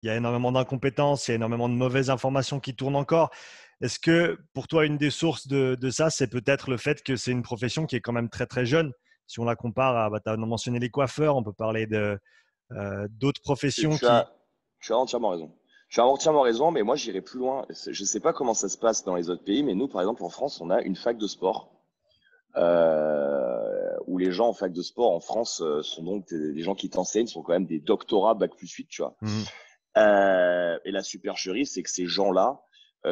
il y a énormément d'incompétences, il y a énormément de mauvaises informations qui tournent encore. Est-ce que pour toi, une des sources de ça, c'est peut-être le fait que c'est une profession qui est quand même très très jeune? Si on la compare à, bah, tu as mentionné les coiffeurs, on peut parler d'autres Tu, professions tu qui… as, tu as entièrement raison. Tu as entièrement raison, mais moi j'irai plus loin. Je ne sais pas comment ça se passe dans les autres pays, mais nous, par exemple, en France, on a une fac de sport où les gens en fac de sport en France sont donc des gens qui t'enseignent, sont quand même des doctorats bac+8, tu vois. Mhm. Et la supercherie, c'est que ces gens-là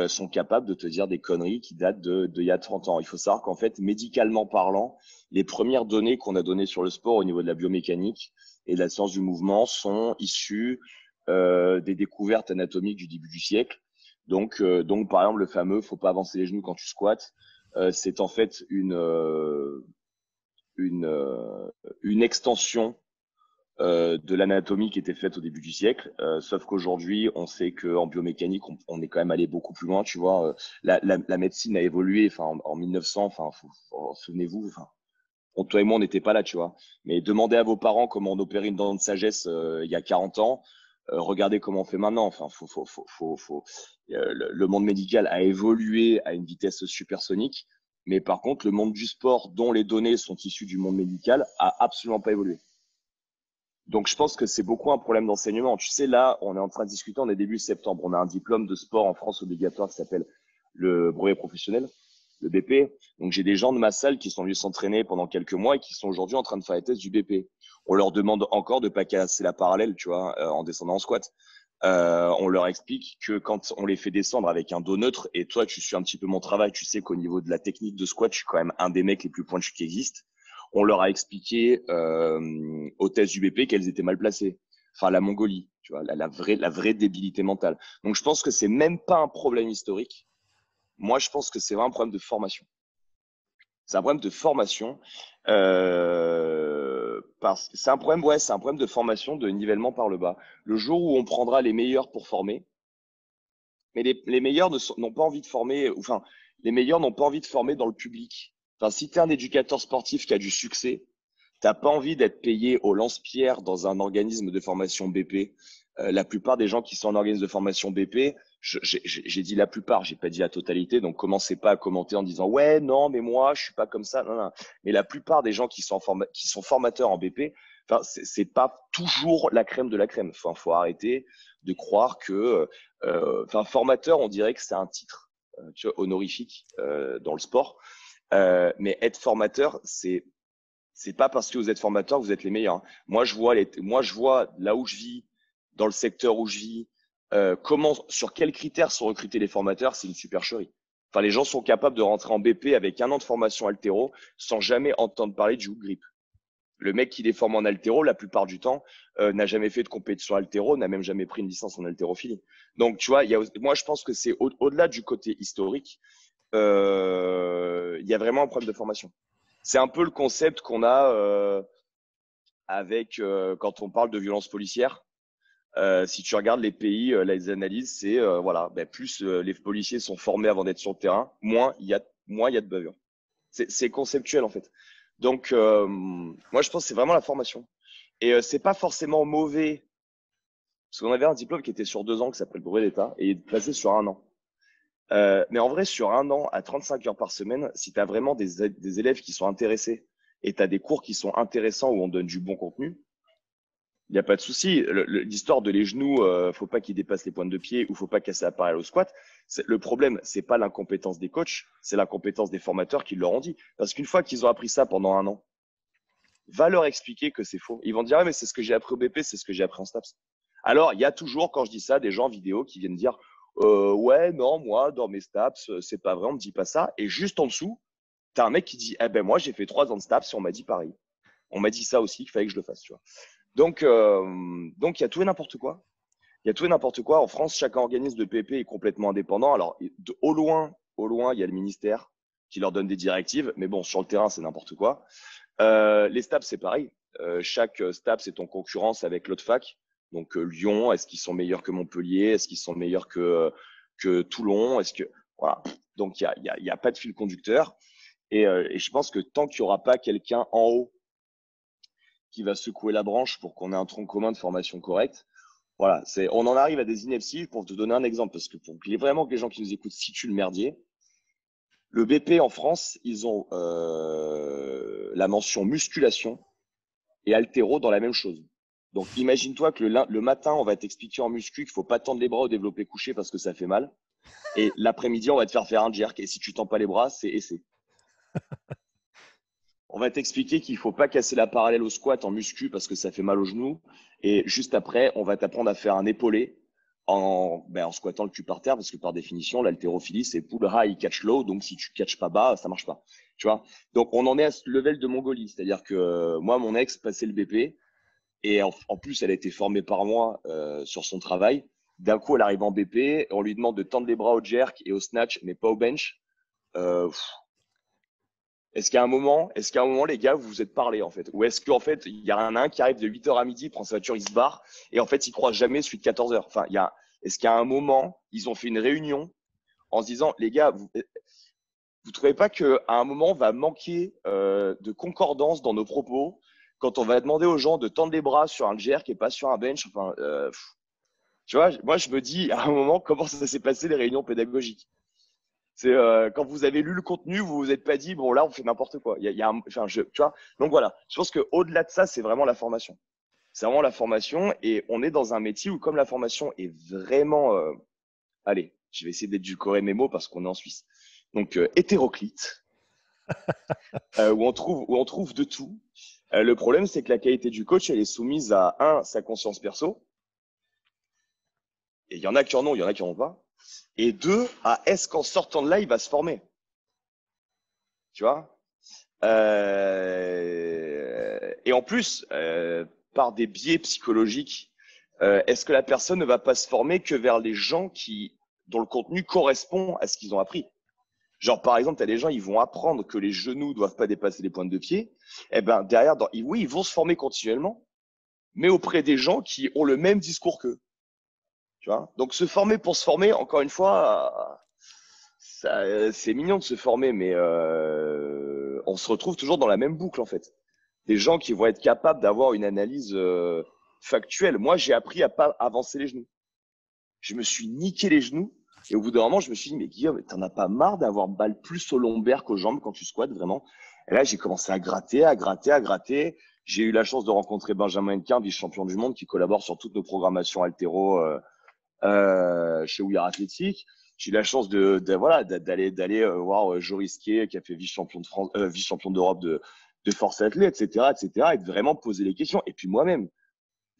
sont capables de te dire des conneries qui datent de il y a 30 ans. Il faut savoir qu'en fait, médicalement parlant, les premières données qu'on a données sur le sport au niveau de la biomécanique et de la science du mouvement sont issues des découvertes anatomiques du début du siècle. Donc, par exemple, le fameux faut pas avancer les genoux quand tu squattes, c'est en fait une, euh, une extension de l'anatomie qui était faite au début du siècle. Sauf qu'aujourd'hui, on sait qu'en biomécanique, on est quand même allé beaucoup plus loin. Tu vois, la médecine a évolué. Enfin, en 1900, enfin, souvenez-vous, enfin, toi et moi, on n'était pas là, tu vois. Mais demandez à vos parents comment on opérait une dent de sagesse il y a 40 ans. Regardez comment on fait maintenant. Enfin, le monde médical a évolué à une vitesse supersonique. Mais par contre, le monde du sport, dont les données sont issues du monde médical, a absolument pas évolué. Donc, je pense que c'est beaucoup un problème d'enseignement. Tu sais, là, on est en train de discuter, on est début septembre. On a un diplôme de sport en France obligatoire qui s'appelle le brevet professionnel, le BP. Donc, j'ai des gens de ma salle qui sont venus s'entraîner pendant quelques mois et qui sont aujourd'hui en train de faire les tests du BP. On leur demande encore de pas casser la parallèle, tu vois, en descendant en squat. On leur explique que quand on les fait descendre avec un dos neutre, et toi, tu suis un petit peu mon travail, tu sais qu'au niveau de la technique de squat, je suis quand même un des mecs les plus pointus qui existent. On leur a expliqué au test du BP qu'elles étaient mal placées. Enfin, la Mongolie, tu vois, la vraie débilité mentale. Donc, je pense que c'est même pas un problème historique. Moi, je pense que c'est vraiment un problème de formation. C'est un problème de formation. Parce que c'est un problème, ouais, c'est un problème de formation, de nivellement par le bas. Le jour où on prendra les meilleurs pour former, mais les meilleurs n'ont pas envie de former, enfin, les meilleurs n'ont pas envie de former dans le public. Enfin, si tu es un éducateur sportif qui a du succès, t'as pas envie d'être payé au lance-pierre dans un organisme de formation BP. La plupart des gens qui sont en organisme de formation BP, j'ai dit la plupart, j'ai pas dit la totalité, donc commencez pas à commenter en disant ouais, non, mais moi, je suis pas comme ça. Non, non. Mais la plupart des gens qui sont formateurs en BP, enfin, c'est pas toujours la crème de la crème. Enfin, faut arrêter de croire que, enfin, formateur, on dirait que c'est un titre, tu vois, honorifique dans le sport. Mais être formateur, c'est pas parce que vous êtes formateur que vous êtes les meilleurs. Moi, je vois là où je vis, dans le secteur où je vis, sur quels critères sont recrutés les formateurs, c'est une supercherie. Enfin, les gens sont capables de rentrer en BP avec un an de formation altéro sans jamais entendre parler du hook grip. Le mec qui les forme en altéro, la plupart du temps, n'a jamais fait de compétition altéro, n'a même jamais pris une licence en haltérophilie. Donc, tu vois, moi, je pense que c'est au-delà du côté historique, il y a vraiment un problème de formation. C'est un peu le concept qu'on a avec quand on parle de violence policière. Si tu regardes les pays, les analyses, c'est voilà, ben, plus les policiers sont formés avant d'être sur le terrain, moins il y a de bavures. C'est conceptuel en fait. Donc moi je pense que c'est vraiment la formation. Et c'est pas forcément mauvais parce qu'on avait un diplôme qui était sur 2 ans qui s'appelle le brevet d'État et il est passé sur un an. Mais en vrai, sur un an, à 35 heures par semaine, si tu as vraiment des élèves qui sont intéressés et tu as des cours qui sont intéressants où on donne du bon contenu, il n'y a pas de souci. L'histoire de les genoux, faut pas qu'ils dépassent les pointes de pied ou faut pas casser l'appareil au squat. Le problème, c'est pas l'incompétence des coachs, c'est l'incompétence des formateurs qui leur ont dit. Parce qu'une fois qu'ils ont appris ça pendant un an, va leur expliquer que c'est faux. Ils vont dire, ah, mais c'est ce que j'ai appris au BP, c'est ce que j'ai appris en STAPS. Alors, il y a toujours, quand je dis ça, des gens en vidéo qui viennent dire, ouais, non, moi, dans mes STAPS, c'est pas vrai, on me dit pas ça. Et juste en dessous, t'as un mec qui dit, eh ben, moi, j'ai fait 3 ans de STAPS et on m'a dit pareil. On m'a dit ça aussi, qu'il fallait que je le fasse, tu vois. Donc, il y a tout et n'importe quoi. Il y a tout et n'importe quoi. En France, chaque organisme de PP est complètement indépendant. Alors, au loin, il y a le ministère qui leur donne des directives. Mais bon, sur le terrain, c'est n'importe quoi. Les STAPS, c'est pareil. Chaque STAPS est en concurrence avec l'autre fac. Donc, Lyon, est-ce qu'ils sont meilleurs que Montpellier? Est-ce qu'ils sont meilleurs que Toulon? Voilà. Donc, il y a pas de fil conducteur. Et je pense que tant qu'il n'y aura pas quelqu'un en haut qui va secouer la branche pour qu'on ait un tronc commun de formation correcte, Voilà, on en arrive à des inepties pour te donner un exemple, parce que pour qu'il y ait vraiment que les gens qui nous écoutent situent le merdier, le BP en France, ils ont la mention musculation et haltéro dans la même chose. Donc, imagine-toi que le matin, on va t'expliquer en muscu qu'il faut pas tendre les bras au développé couché parce que ça fait mal. Et l'après-midi, on va te faire un jerk. Et si tu tends pas les bras, c'est essai. On va t'expliquer qu'il faut pas casser la parallèle au squat en muscu parce que ça fait mal aux genoux. Et juste après, on va t'apprendre à faire un épaulé en squattant le cul par terre parce que par définition, l'haltérophilie, c'est pull high, catch low. Donc, si tu catches pas bas, ça marche pas. Tu vois? Donc, on en est à ce level de Mongolie. C'est-à-dire que moi, mon ex passait le BP et en plus, elle a été formée par moi sur son travail. D'un coup, elle arrive en BP, on lui demande de tendre les bras au jerk et au snatch, mais pas au bench. Euh, est-ce qu'à un moment, les gars, vous vous êtes parlé, en fait? Ou est-ce qu'en fait, il y a un qui arrive de 8h à midi, il prend sa voiture, il se barre, et en fait, il croise jamais celui de 14h? Enfin, est-ce qu'à un moment, ils ont fait une réunion en se disant, les gars, vous trouvez pas qu'à un moment, on va manquer de concordance dans nos propos quand on va demander aux gens de tendre les bras sur un jerk et pas sur un bench? Enfin, tu vois, moi, je me dis, à un moment, comment ça s'est passé les réunions pédagogiques? C'est quand vous avez lu le contenu, vous vous êtes pas dit bon là on fait n'importe quoi. Tu vois. Donc voilà, je pense que au-delà de ça, c'est vraiment la formation. C'est vraiment la formation et on est dans un métier où comme la formation est vraiment, allez, je vais essayer d'édulcorer mes mots parce qu'on est en Suisse. Donc hétéroclite, où on trouve de tout. Le problème c'est que la qualité du coach elle est soumise à sa conscience perso. Et il y en a qui en ont, il y en a qui en ont pas. Et deux, à est-ce qu'en sortant de là il va se former, tu vois? Et en plus, par des biais psychologiques, est-ce que la personne ne va pas se former que vers les gens dont le contenu correspond à ce qu'ils ont appris? Genre, par exemple, tu as des gens, ils vont apprendre que les genoux doivent pas dépasser les pointes de pied. Eh ben, derrière, oui, ils vont se former continuellement, mais auprès des gens qui ont le même discours qu'eux. Tu vois? Donc, se former pour se former, encore une fois, c'est mignon de se former, mais on se retrouve toujours dans la même boucle, en fait. Des gens qui vont être capables d'avoir une analyse factuelle. Moi, j'ai appris à pas avancer les genoux. Je me suis niqué les genoux et au bout d'un moment, je me suis dit, mais Guillaume, t'en as pas marre d'avoir balle plus au lombaire qu'aux jambes quand tu squattes, vraiment? Et là, j'ai commencé à gratter, à gratter, à gratter. J'ai eu la chance de rencontrer Benjamin Hennequin, vice-champion du monde, qui collabore sur toutes nos programmations haltéro chez We Are Athletic. J'ai eu la chance d'aller voir Joris Kay, qui a fait vice-champion de France, vice-champion d'Europe de force athlète, etc., et de vraiment poser les questions. Et puis moi-même,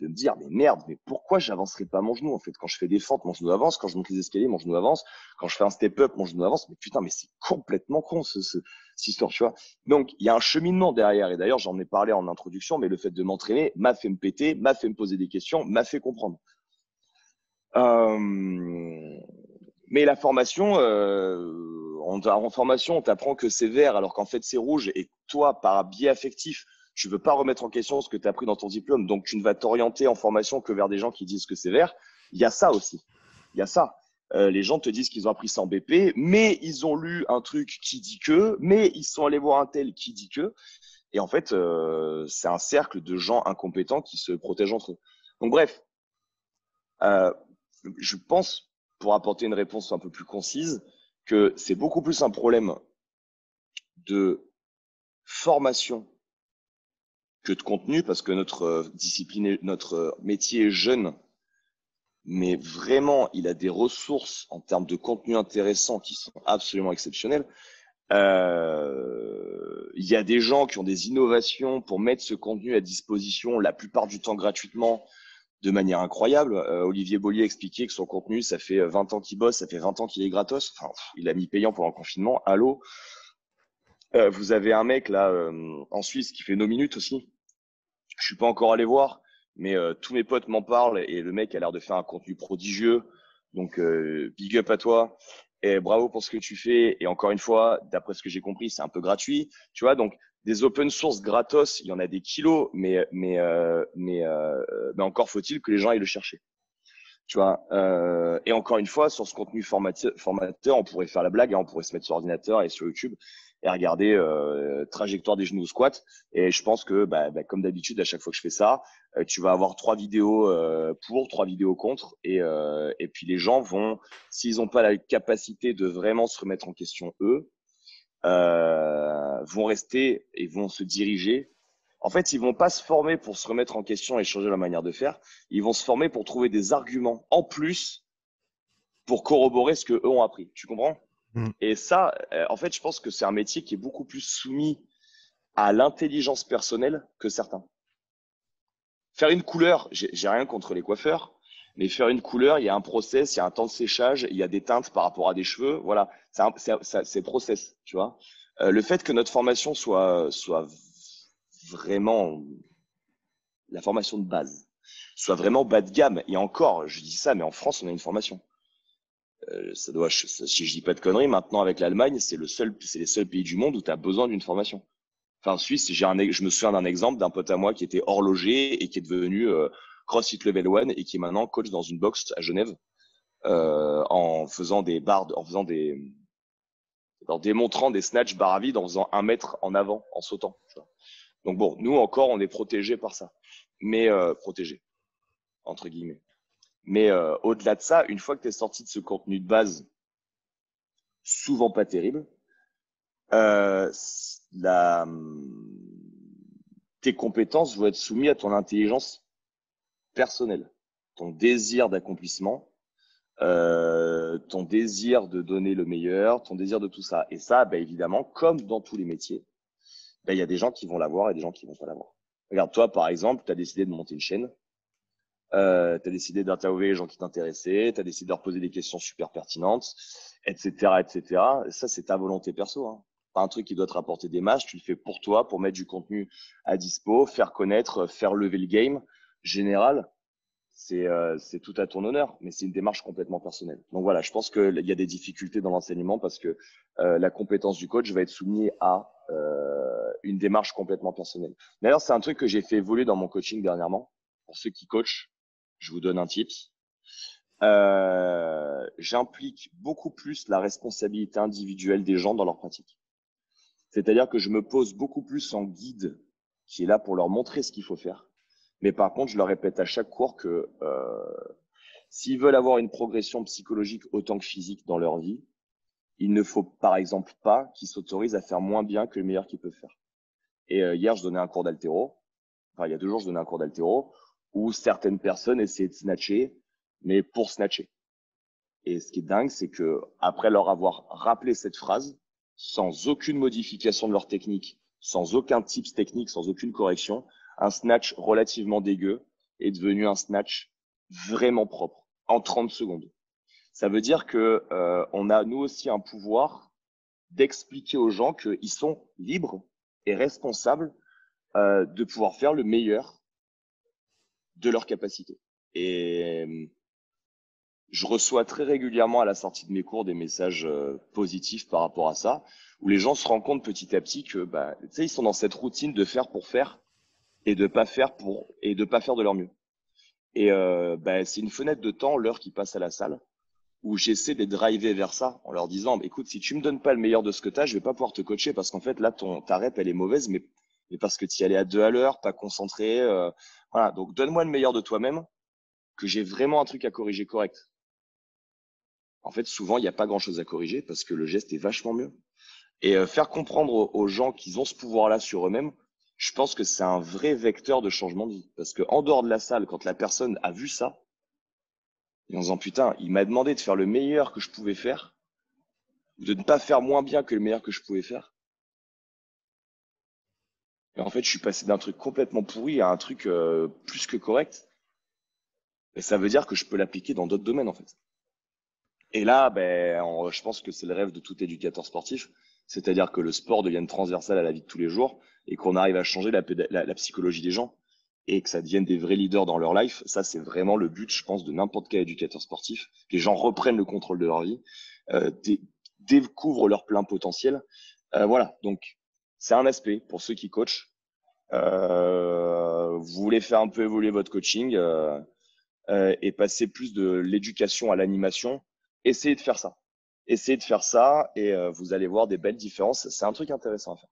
de me dire, mais merde, mais pourquoi j'avancerai pas mon genou, en fait? Quand je fais des fentes, mon genou avance. Quand je monte les escaliers, mon genou avance. Quand je fais un step-up, mon genou avance. Mais putain, mais c'est complètement con, cette histoire, tu vois. Donc, il y a un cheminement derrière. Et d'ailleurs, j'en ai parlé en introduction, mais le fait de m'entraîner m'a fait me péter, m'a fait me poser des questions, m'a fait comprendre. Mais la formation, en formation, on t'apprend que c'est vert alors qu'en fait c'est rouge. Et toi, par biais affectif, tu veux pas remettre en question ce que tu as appris dans ton diplôme, donc tu ne vas t'orienter en formation que vers des gens qui disent que c'est vert. Il y a ça aussi. Il y a ça. Les gens te disent qu'ils ont appris ça en BP, mais ils ont lu un truc qui dit que, mais ils sont allés voir un tel qui dit que. Et en fait, c'est un cercle de gens incompétents qui se protègent entre eux. Donc bref, euh, je pense, pour apporter une réponse un peu plus concise, que c'est beaucoup plus un problème de formation que de contenu, parce que notre discipline, notre métier est jeune, mais vraiment, il a des ressources en termes de contenu intéressant qui sont absolument exceptionnelles. Il y a des gens qui ont des innovations pour mettre ce contenu à disposition, la plupart du temps gratuitement, de manière incroyable. Olivier Bollier expliquait que son contenu, ça fait 20 ans qu'il bosse, ça fait 20 ans qu'il est gratos. Enfin, il a mis payant pendant le confinement. Allô, vous avez un mec là en Suisse qui fait nos minutes aussi. Je suis pas encore allé voir, mais tous mes potes m'en parlent et le mec a l'air de faire un contenu prodigieux. Donc big up à toi et bravo pour ce que tu fais. Et encore une fois, d'après ce que j'ai compris, c'est un peu gratuit. Tu vois, donc des open source gratos, il y en a des kilos, mais encore faut-il que les gens aillent le chercher. Tu vois, et encore une fois, sur ce contenu formateur, on pourrait faire la blague, hein, on pourrait se mettre sur ordinateur et sur YouTube et regarder trajectoire des genoux au squat. Et je pense que, comme d'habitude, à chaque fois que je fais ça, tu vas avoir 3 vidéos pour, 3 vidéos contre. Et puis les gens vont, s'ils n'ont pas la capacité de vraiment se remettre en question eux, vont rester et vont se diriger. En fait, ils vont pas se former pour se remettre en question et changer leur manière de faire. Ils vont se former pour trouver des arguments en plus pour corroborer ce que eux ont appris. Tu comprends? Mm. Et ça, en fait, je pense que c'est un métier qui est beaucoup plus soumis à l'intelligence personnelle que certains. Faire une couleur, j'ai rien contre les coiffeurs, mais faire une couleur, il y a un process, il y a un temps de séchage, il y a des teintes par rapport à des cheveux. Voilà, c'est process, tu vois. Le fait que notre formation soit vraiment la formation de base, soit vraiment bas de gamme. Et encore, je dis ça, mais en France, on a une formation. Si je dis pas de conneries, maintenant avec l'Allemagne, c'est les seuls pays du monde où tu as besoin d'une formation. Enfin, en Suisse, je me souviens d'un exemple d'un pote à moi qui était horloger et qui est devenu CrossFit Level 1 et qui est maintenant coach dans une boxe à Genève en démontrant des snatch barres à vide en faisant 1 mètre en avant, en sautant. Tu vois. Donc bon, nous encore, on est protégés par ça, mais protégés entre guillemets. Mais au-delà de ça, une fois que tu es sorti de ce contenu de base, souvent pas terrible, euh, la, tes compétences vont être soumises à ton intelligence personnelle, ton désir d'accomplissement, ton désir de donner le meilleur, ton désir de tout ça. Et ça, évidemment, comme dans tous les métiers, il y a des gens qui vont l'avoir et des gens qui vont pas l'avoir. Regarde, toi, par exemple, tu as décidé de monter une chaîne. Tu as décidé d'interviewer les gens qui t'intéressaient, tu as décidé de leur poser des questions super pertinentes, etc., etc. Ça, c'est ta volonté perso. Hein. Pas un truc qui doit te rapporter des masses. Tu le fais pour toi, pour mettre du contenu à dispo, faire connaître, faire lever le game général. C'est tout à ton honneur, mais c'est une démarche complètement personnelle. Donc voilà, je pense qu'il y a des difficultés dans l'enseignement parce que la compétence du coach va être soumise à une démarche complètement personnelle. D'ailleurs, c'est un truc que j'ai fait évoluer dans mon coaching dernièrement. Pour ceux qui coachent, je vous donne un tips. J'implique beaucoup plus la responsabilité individuelle des gens dans leur pratique. C'est-à-dire que je me pose beaucoup plus en guide qui est là pour leur montrer ce qu'il faut faire. Mais par contre, je leur répète à chaque cours que s'ils veulent avoir une progression psychologique autant que physique dans leur vie, il ne faut par exemple pas qu'ils s'autorisent à faire moins bien que le meilleur qu'ils peuvent faire. Et hier, je donnais un cours d'haltéro. Enfin, il y a 2 jours, je donnais un cours d'haltéro où certaines personnes essayaient de snatcher, mais pour snatcher. Et ce qui est dingue, c'est que après leur avoir rappelé cette phrase, sans aucune modification de leur technique, sans aucun tips technique, sans aucune correction, un snatch relativement dégueu est devenu un snatch vraiment propre en 30 secondes. Ça veut dire que on a nous aussi un pouvoir d'expliquer aux gens qu'ils sont libres et responsables de pouvoir faire le meilleur de leur capacité. Et je reçois très régulièrement à la sortie de mes cours des messages positifs par rapport à ça, où les gens se rendent compte petit à petit que, tu sais, ils sont dans cette routine de faire pour faire et de pas faire de leur mieux. Et c'est une fenêtre de temps, l'heure qui passe à la salle, où j'essaie de les driver vers ça en leur disant, écoute, si tu me donnes pas le meilleur de ce que tu as, je vais pas pouvoir te coacher parce qu'en fait là ta rep elle est mauvaise, mais parce que tu y allais à 2 à l'heure, pas concentré. Voilà, donc donne-moi le meilleur de toi-même, que j'ai vraiment un truc à corriger correct. En fait, souvent il n'y a pas grand-chose à corriger parce que le geste est vachement mieux. Et faire comprendre aux gens qu'ils ont ce pouvoir-là sur eux-mêmes, je pense que c'est un vrai vecteur de changement de vie. Parce que en dehors de la salle, quand la personne a vu ça, et en disant putain, il m'a demandé de faire le meilleur que je pouvais faire, de ne pas faire moins bien que le meilleur que je pouvais faire. Et en fait, je suis passé d'un truc complètement pourri à un truc plus que correct. Et ça veut dire que je peux l'appliquer dans d'autres domaines, en fait. Et là, je pense que c'est le rêve de tout éducateur sportif. C'est-à-dire que le sport devienne transversal à la vie de tous les jours et qu'on arrive à changer la psychologie des gens et que ça devienne des vrais leaders dans leur life. Ça, c'est vraiment le but, je pense, de n'importe quel éducateur sportif. Que les gens reprennent le contrôle de leur vie, découvrent leur plein potentiel. Voilà, donc c'est un aspect pour ceux qui coachent. Vous voulez faire un peu évoluer votre coaching et passer plus de l'éducation à l'animation, essayez de faire ça. Essayez de faire ça et vous allez voir des belles différences. C'est un truc intéressant à faire.